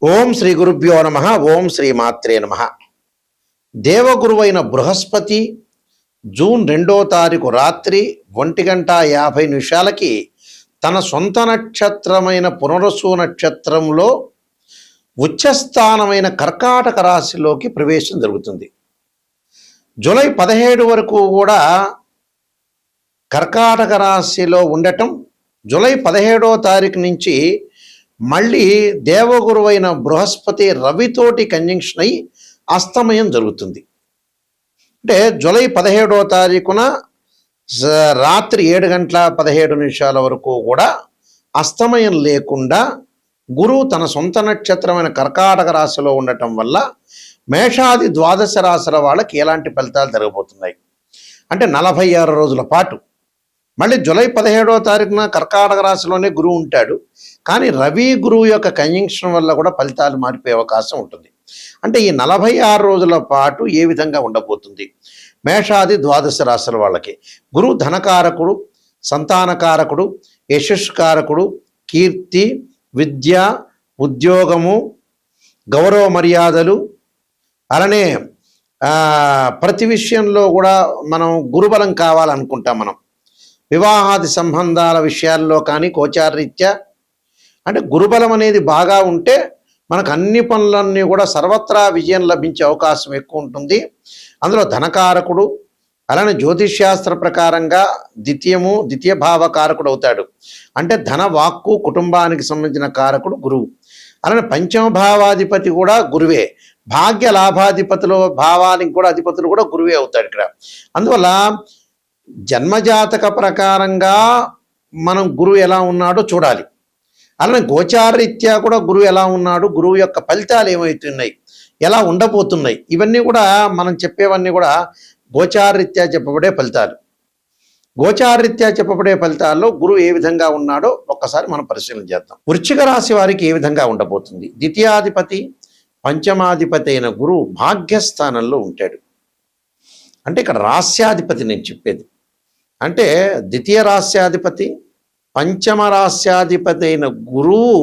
ఓం శ్రీ గురుభ్యో నమ. ఓం శ్రీ మాత్రే నమ. దేవగురువైన బృహస్పతి జూన్ 2వ తారీఖు రాత్రి 1:50 తన సొంత నక్షత్రమైన పునరసు నక్షత్రంలో ఉచ్చస్థానమైన కర్కాటక రాశిలోకి ప్రవేశం జరుగుతుంది. జూలై 17 వరకు కూడా కర్కాటక రాశిలో ఉండటం, జూలై 17వ తారీఖు నుంచి మళ్ళీ దేవగురువైన బృహస్పతి రవితోటి కంజంక్షన్ అయి అస్తమయం జరుగుతుంది. అంటే జూలై 17వ తారీఖున రాత్రి 7:17 వరకు కూడా అస్తమయం లేకుండా గురువు తన సొంత నక్షత్రమైన కర్కాటక రాశిలో ఉండటం వల్ల మేషాది ద్వాదశ రాశుల వాళ్ళకి ఎలాంటి ఫలితాలు జరగబోతున్నాయి అంటే 46 రోజుల పాటు. మళ్ళీ జూలై 17వ తారీఖున కర్కాటక రాశిలోనే గురువు ఉంటాడు, కానీ రవి గురువు యొక్క కంజంక్షన్ వల్ల కూడా ఫలితాలు మారిపోయే అవకాశం ఉంటుంది. అంటే ఈ 46 రోజుల పాటు ఏ విధంగా ఉండబోతుంది మేషాది ద్వాదశ రాశుల వాళ్ళకి? గురువు ధనకారకుడు, సంతానకారకుడు, యశస్కారకుడు, కీర్తి, విద్య, ఉద్యోగము, గౌరవ మర్యాదలు, అలానే ప్రతి విషయంలో కూడా మనం గురుబలం కావాలనుకుంటాం. మనం వివాహాది సంబంధాల విషయాల్లో కానీ గోచారరీత్యా అంటే గురుబలం అనేది బాగా ఉంటే మనకు అన్ని పనులన్నీ కూడా సర్వత్రా విజయం లభించే అవకాశం ఎక్కువ ఉంటుంది. అందులో ధనకారకుడు, అలానే జ్యోతిష్శాస్త్ర ప్రకారంగా ద్వితీయ భావకారకుడు అవుతాడు. అంటే ధన, వాక్కు, కుటుంబానికి సంబంధించిన కారకుడు గురువు. అలానే పంచమ భావాధిపతి కూడా గురువే. భాగ్య లాభాధిపతులు, భావానికి కూడా అధిపతులు కూడా గురువే అవుతాడు ఇక్కడ. అందువల్ల జన్మజాతక ప్రకారంగా మనం గురువు ఎలా ఉన్నాడో చూడాలి. అలానే గోచారరీత్యా కూడా గురువు ఎలా ఉన్నాడు, గురువు యొక్క ఫలితాలు ఏమవుతున్నాయి, ఎలా ఉండబోతున్నాయి, ఇవన్నీ కూడా మనం చెప్పేవన్నీ కూడా గోచారరీత్యా చెప్పబడే ఫలితాలు. గోచారరీత్యా చెప్పబడే ఫలితాల్లో గురువు ఏ విధంగా ఉన్నాడో ఒక్కసారి మనం పరిశీలన చేద్దాం. వృశ్చిక రాశి వారికి ఏ విధంగా ఉండబోతుంది? ద్వితీయాధిపతి, పంచమాధిపతి అయిన గురువు భాగ్యస్థానంలో ఉంటాడు. అంటే ఇక్కడ రాస్యాధిపతి నేను చెప్పేది. అంటే ద్వితీయ రాస్యాధిపతి, పంచమ రాస్యాధిపతి అయిన గురువు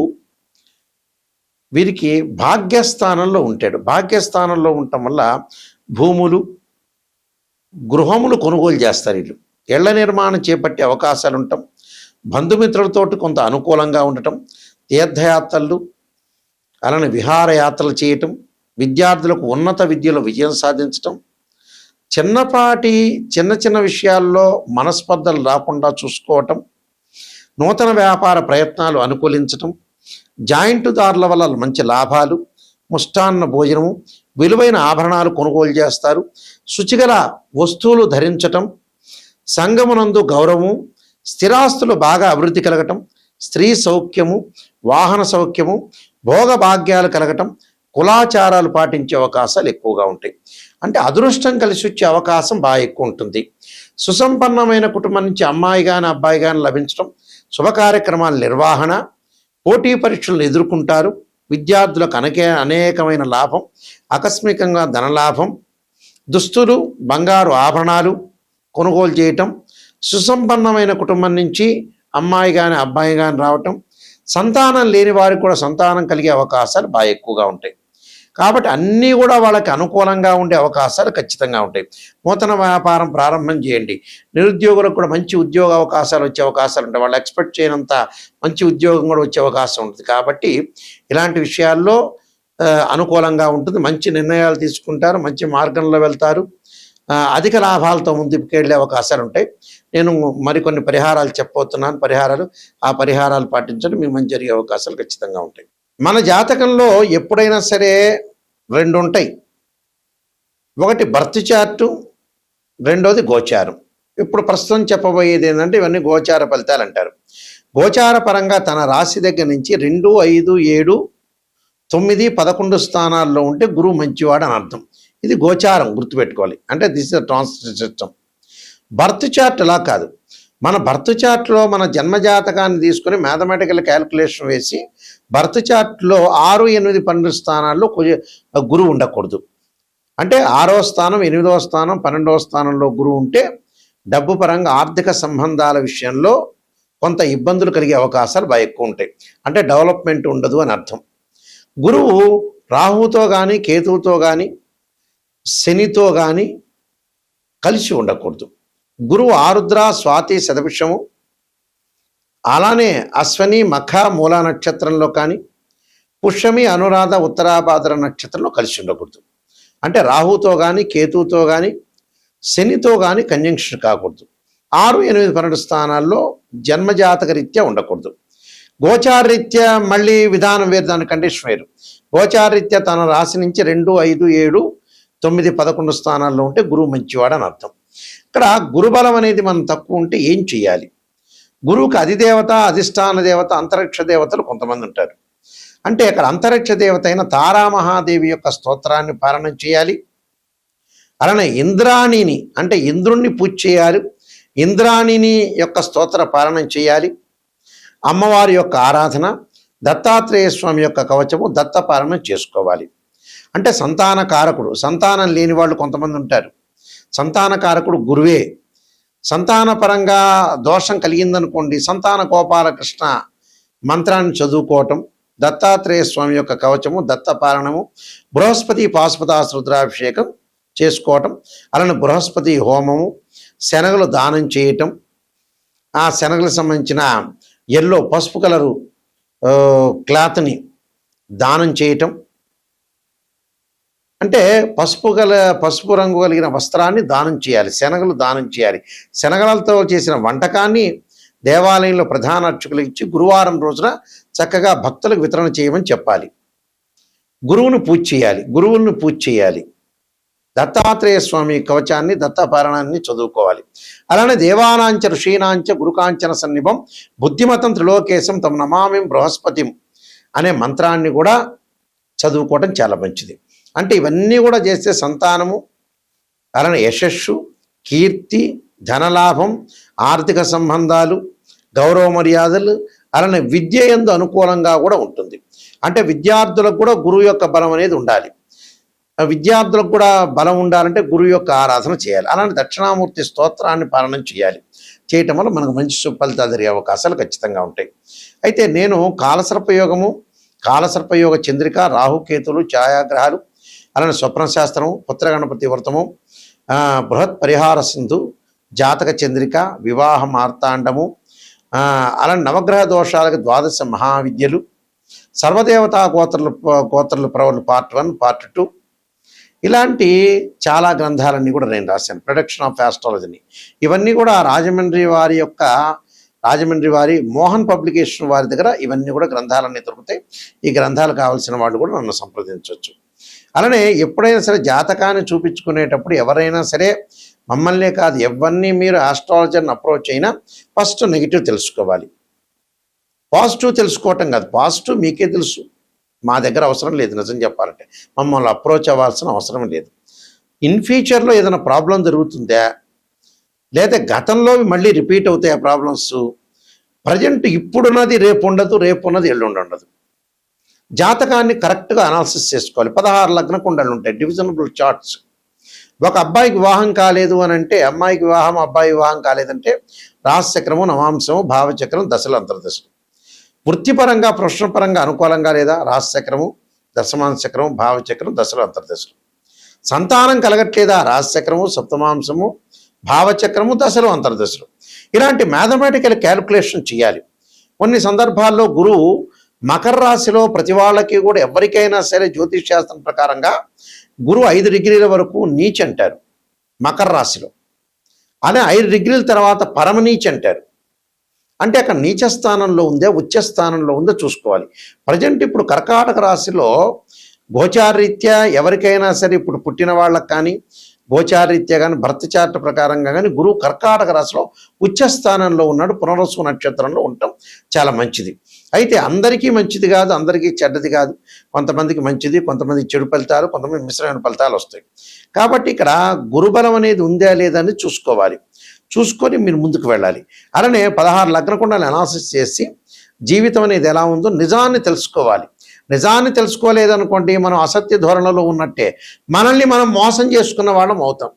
వీరికి భాగ్యస్థానంలో ఉంటాడు. భాగ్యస్థానంలో ఉండటం వల్ల భూములు, గృహములు కొనుగోలు చేస్తారు. వీళ్ళు ఇళ్ల నిర్మాణం చేపట్టే అవకాశాలు ఉండటం, బంధుమిత్రులతో కొంత అనుకూలంగా ఉండటం, తీర్థయాత్రలు, అలానే విహారయాత్రలు చేయటం, విద్యార్థులకు ఉన్నత విద్యలో విజయం సాధించటం, చిన్న విషయాల్లో మనస్పర్ధలు రాకుండా చూసుకోవటం, నూతన వ్యాపార ప్రయత్నాలు అనుకూలించటం, జాయింటుదారుల వల్ల మంచి లాభాలు, ముష్టాన్న భోజనము, విలువైన ఆభరణాలు కొనుగోలు చేస్తారు, శుచిగల వస్తువులు ధరించటం, సంఘమునందు గౌరవము, స్థిరాస్తులు బాగా అభివృద్ధి కలగటం, స్త్రీ సౌఖ్యము, వాహన సౌఖ్యము, భోగభాగ్యాలు కలగటం, కులాచారాలు పాటించే అవకాశాలు ఎక్కువగా ఉంటాయి. అంటే అదృష్టం కలిసి వచ్చే అవకాశం బాగా ఎక్కువ ఉంటుంది. సుసంపన్నమైన కుటుంబం నుంచి అమ్మాయి కానీ అబ్బాయి కానీ లభించడం, శుభ కార్యక్రమాల నిర్వహణ, పోటీ పరీక్షలను ఎదుర్కొంటారు, విద్యార్థులకు అనేకమైన లాభం, ఆకస్మికంగా ధనలాభం, దుస్తులు, బంగారు ఆభరణాలు కొనుగోలు చేయటం, సుసంపన్నమైన కుటుంబం నుంచి అమ్మాయి కానీ అబ్బాయి కానీ రావటం, సంతానం లేని వారికి కూడా సంతానం కలిగే అవకాశాలు బాగా ఎక్కువగా ఉంటాయి. కాబట్టి అన్నీ కూడా వాళ్ళకి అనుకూలంగా ఉండే అవకాశాలు ఖచ్చితంగా ఉంటాయి. నూతన వ్యాపారం ప్రారంభం చేయండి. నిరుద్యోగులకు కూడా మంచి ఉద్యోగ అవకాశాలు వచ్చే అవకాశాలు ఉంటాయి. వాళ్ళు ఎక్స్పెక్ట్ చేయనంత మంచి ఉద్యోగం కూడా వచ్చే అవకాశం ఉంటుంది. కాబట్టి ఇలాంటి విషయాల్లో అనుకూలంగా ఉంటుంది. మంచి నిర్ణయాలు తీసుకుంటారు, మంచి మార్గంలో వెళ్తారు, అధిక లాభాలతో ముందుకు వెళ్ళే అవకాశాలు ఉంటాయి. నేను మరికొన్ని పరిహారాలు చెప్పబోతున్నాను. ఆ పరిహారాలు పాటించడం మీకు మంచి జరిగే అవకాశాలు ఖచ్చితంగా ఉంటాయి. మన జాతకంలో ఎప్పుడైనా సరే 2 ఉంటాయి. ఒకటి బర్త్ చార్టు, రెండోది గోచారం. ఇప్పుడు ప్రస్తుతం చెప్పబోయేది ఏంటంటే ఇవన్నీ గోచార ఫలితాలు అంటారు. గోచార పరంగా తన రాశి దగ్గర నుంచి 2, 5, 7, 9, 11 స్థానాల్లో ఉంటే గురువు మంచివాడు అని అర్థం. ఇది గోచారం, గుర్తుపెట్టుకోవాలి. అంటే this is translate system. Birth chart అలా కాదు. మన బర్త్ చార్ట్లో మన జన్మజాతకాన్ని తీసుకుని మ్యాథమెటికల్ క్యాలిక్యులేషన్ వేసి బర్త్ చార్ట్లో 6, 8, 12 స్థానాల్లో గురువు ఉండకూడదు. అంటే 6వ స్థానం, 8వ స్థానం, 12వ స్థానంలో గురువు ఉంటే డబ్బు పరంగా ఆర్థిక సంబంధాల విషయంలో కొంత ఇబ్బందులు కలిగే అవకాశాలు బాగా ఎక్కువ ఉంటాయి. అంటే డెవలప్మెంట్ ఉండదు అని అర్థం. గురువు రాహుతో కానీ కేతువుతో కానీ శనితో కానీ కలిసి ఉండకూడదు. గురువు ఆరుద్ర స్వాతి శతభిషము అలానే అశ్వని మఖ మూల నక్షత్రంలో కానీ పుష్యమి అనురాధ ఉత్తరాభాద్ర నక్షత్రంలో కలిసి ఉండకూడదు. అంటే రాహుతో కానీ కేతువుతో కానీ శనితో కానీ కంజంక్షన్ కాకూడదు. 6, 8, 12 స్థానాల్లో జన్మజాతక రీత్యా ఉండకూడదు. గోచారరీత్యా మళ్ళీ విధానం వేరు, దాని కండిషన్ వేరు. గోచారరీత్యా తన రాశి నుంచి 2, 5, 7, 9, 11 స్థానాల్లో ఉంటే గురువు మంచివాడని అర్థం. ఇక్కడ గురుబలం అనేది మనం తక్కువ ఉంటే ఏం చేయాలి? గురువుకి అధిదేవత, అధిష్టాన దేవత, అంతరిక్ష దేవతలు కొంతమంది ఉంటారు. అంటే అక్కడ అంతరిక్ష దేవత అయిన తారామహాదేవి యొక్క స్తోత్రాన్ని పారాయణం చేయాలి. అలానే ఇంద్రాణిని అంటే ఇంద్రుణ్ణి పూజ చేయాలి. ఇంద్రాణిని యొక్క స్తోత్ర పారాయణం చేయాలి. అమ్మవారి యొక్క ఆరాధన, దత్తాత్రేయ స్వామి యొక్క కవచము, దత్త పారాయణం చేసుకోవాలి. అంటే సంతాన కారకుడు, సంతానం లేని వాళ్ళు కొంతమంది ఉంటారు. సంతాన కారకుడు గురువే. సంతానపరంగా దోషం కలిగిందనుకోండి, సంతాన గోపాలకృష్ణ మంత్రాన్ని చదువుకోవటం, దత్తాత్రేయ స్వామి యొక్క కవచము, దత్త పారాయణము, బృహస్పతి పాశుపతాశ్రుద్రాభిషేకం చేసుకోవటం, అలానే బృహస్పతి హోమము, శనగలు దానం చేయటం, ఆ శనగలకు సంబంధించిన ఎల్లో పసుపు కలరు క్లాత్ని దానం చేయటం, అంటే పసుపు రంగు కలిగిన వస్త్రాన్ని దానం చేయాలి. శనగలు దానం చేయాలి. శనగలతో చేసిన వంటకాన్ని దేవాలయంలో ప్రధాన అర్చకులకు ఇచ్చి గురువారం రోజున చక్కగా భక్తులకు వితరణ చేయమని చెప్పాలి. గురువును పూజ చేయాలి. దత్తాత్రేయ స్వామి కవచాన్ని, దత్తపారాయణాన్ని చదువుకోవాలి. అలానే దేవానాంచ ఋషీనాంచ గురుకాంచన సన్నిభం బుద్ధిమతం త్రిలోకేశం తమ నమామిం బృహస్పతిం అనే మంత్రాన్ని కూడా చదువుకోవటం చాలా మంచిది. అంటే ఇవన్నీ కూడా చేస్తే సంతానము, అలానే యశస్సు, కీర్తి, ధనలాభం, ఆర్థిక సంబంధాలు, గౌరవ మర్యాదలు, అలానే విద్య యందు అనుకూలంగా కూడా ఉంటుంది. అంటే విద్యార్థులకు కూడా గురువు యొక్క బలం అనేది ఉండాలి. విద్యార్థులకు కూడా బలం ఉండాలంటే గురువు యొక్క ఆరాధన చేయాలి. అలానే దక్షిణామూర్తి స్తోత్రాన్ని పాలన చేయాలి. చేయటం వల్ల మనకు మంచి ఫలితాలు జరిగే అవకాశాలు ఖచ్చితంగా ఉంటాయి. అయితే నేను కాలసర్పయోగము, కాలసర్పయోగ చంద్రిక, రాహుకేతులు, ఛాయాగ్రహాలు, అలానే స్వప్నశాస్త్రము, పుత్రగణపతి వ్రతము, బృహత్ పరిహార సింధు, జాతక చంద్రిక, వివాహ మార్తాండము, అలానే నవగ్రహ దోషాలకు 12 మహావిద్యలు, సర్వదేవతా గోత్రలు ప్రవలు పార్ట్ 1, పార్ట్ 2, ఇలాంటి చాలా గ్రంథాలన్నీ కూడా నేను రాశాను. ప్రొడక్షన్ ఆఫ్ ఆస్ట్రాలజీని. ఇవన్నీ కూడా రాజమండ్రి వారి మోహన్ పబ్లికేషన్ వారి దగ్గర ఇవన్నీ కూడా గ్రంథాలన్నీ దొరుకుతాయి. ఈ గ్రంథాలు కావాల్సిన వాళ్ళు కూడా నన్ను సంప్రదించవచ్చు. అలానే ఎప్పుడైనా సరే జాతకాన్ని చూపించుకునేటప్పుడు ఎవరైనా సరే మమ్మల్నే కాదు ఎవరిని మీరు ఆస్ట్రాలజర్ని అప్రోచ్ అయినా ఫస్ట్ నెగిటివ్ తెలుసుకోవాలి. పాజిటివ్ తెలుసుకోవటం కాదు, పాజిటివ్ మీకే తెలుసు, మా దగ్గర అవసరం లేదు. నిజం చెప్పాలంటే మమ్మల్ని అప్రోచ్ అవ్వాల్సిన అవసరం లేదు. ఇన్ ఫ్యూచర్లో ఏదైనా ప్రాబ్లం జరుగుతుందా, లేదా గతంలో మళ్ళీ రిపీట్ అవుతాయి ఆ ప్రాబ్లమ్స్, ప్రజెంట్ ఇప్పుడున్నది రేపు ఉండదు, రేపు ఉన్నది ఎల్లుండి ఉండదు. జాతకాన్ని కరెక్ట్గా అనాలిసిస్ చేసుకోవాలి. 16 లగ్న కుండలు ఉంటాయి, డివిజనబుల్ చార్ట్స్. ఒక అబ్బాయికి వివాహం కాలేదు అని అంటే, అమ్మాయికి వివాహం, అబ్బాయి వివాహం కాలేదంటే రాశిచక్రము, నవాంశము, భావచక్రం, దశలు, అంతర్దశలు. వృత్తిపరంగా, ప్రొఫెషనల్ అనుకూలంగా లేదా రాశిచక్రము, దశమాంశ చక్రము, భావచక్రం, దశలు, అంతర్దశలు. సంతానం కలగట్లేదా రాశిచక్రము, సప్తమాంశము, భావచక్రము, దశలు, అంతర్దశలు. ఇలాంటి మ్యాథమెటికల్ క్యాలిక్యులేషన్ చేయాలి. కొన్ని సందర్భాల్లో గురువు మకర రాశిలో ప్రతి వాళ్ళకి కూడా ఎవరికైనా సరే జ్యోతిష్ శాస్త్రం ప్రకారంగా గురువు 5 డిగ్రీల వరకు నీచ్ అంటారు మకర రాశిలో. అనే 5 డిగ్రీల తర్వాత పరమనీచ్ అంటారు. అంటే అక్కడ నీచ స్థానంలో ఉందే, ఉచ్చ స్థానంలో ఉందో చూసుకోవాలి. ప్రజెంట్ ఇప్పుడు కర్కాటక రాశిలో గోచారరీత్యా ఎవరికైనా సరే ఇప్పుడు పుట్టిన వాళ్ళకి కానీ, గోచారరీత్యా కానీ, భర్త చార్ట్ ప్రకారంగా కానీ గురువు కర్కాటక రాశిలో ఉచ్చ స్థానంలో ఉన్నాడు. పునర్వసు నక్షత్రంలో ఉండటం చాలా మంచిది. అయితే అందరికీ మంచిది కాదు, అందరికీ చెడ్డది కాదు. కొంతమందికి మంచిది, కొంతమంది చెడు ఫలితాలు, కొంతమంది మిశ్రమైన ఫలితాలు వస్తాయి. కాబట్టి ఇక్కడ గురుబలం అనేది ఉందా లేదా అని చూసుకోవాలి. చూసుకొని మీరు ముందుకు వెళ్ళాలి. అలానే 16 లగ్న కుండలు అనాలిసిస్ చేసి జీవితం అనేది ఎలా ఉందో నిజాన్ని తెలుసుకోవాలి. నిజాన్ని తెలుసుకోలేదనుకోండి, మనం అసత్య ధోరణిలో ఉన్నట్టే మనల్ని మనం మోసం చేసుకున్న వాళ్ళం అవుతాం.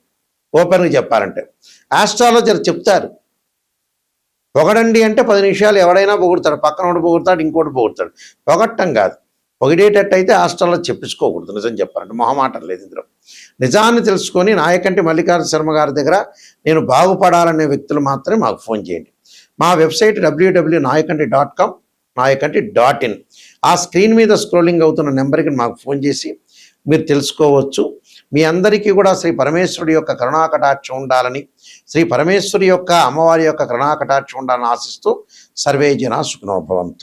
ఓపెన్గా చెప్పాలంటే ఆస్ట్రాలజర్ చెప్తారు, పొగడండి అంటే 10 నిమిషాలు ఎవడైనా పొగుడతాడు, పక్కనోడు పొగుడతాడు, ఇంకోటి పొగుడతాడు. పొగట్టం కాదు, పొగిడేటట్టయితే హాస్టల్లో చెప్పించుకోకూడదు. నిజం చెప్పాలంటే మొహమాటం లేదు ఇందులో. నిజాన్ని తెలుసుకొని నాయకంటి మల్లికార్జున శర్మ గారి దగ్గర నేను బాగుపడాలనే వ్యక్తులు మాత్రమే మాకు ఫోన్ చేయండి. మా వెబ్సైట్ www.nayakanti.com, nayakanti.in. ఆ స్క్రీన్ మీద స్క్రోలింగ్ అవుతున్న నెంబర్కి మాకు ఫోన్ చేసి మీరు తెలుసుకోవచ్చు. మీ అందరికీ కూడా శ్రీ పరమేశ్వరుడి యొక్క కరుణాకటాక్షం ఉండాలని, శ్రీ పరమేశ్వరి యొక్క అమ్మవారి యొక్క కరుణాకటాక్షం ఉండాలని ఆశిస్తూ సర్వే జనా సుఖినో భవంతు.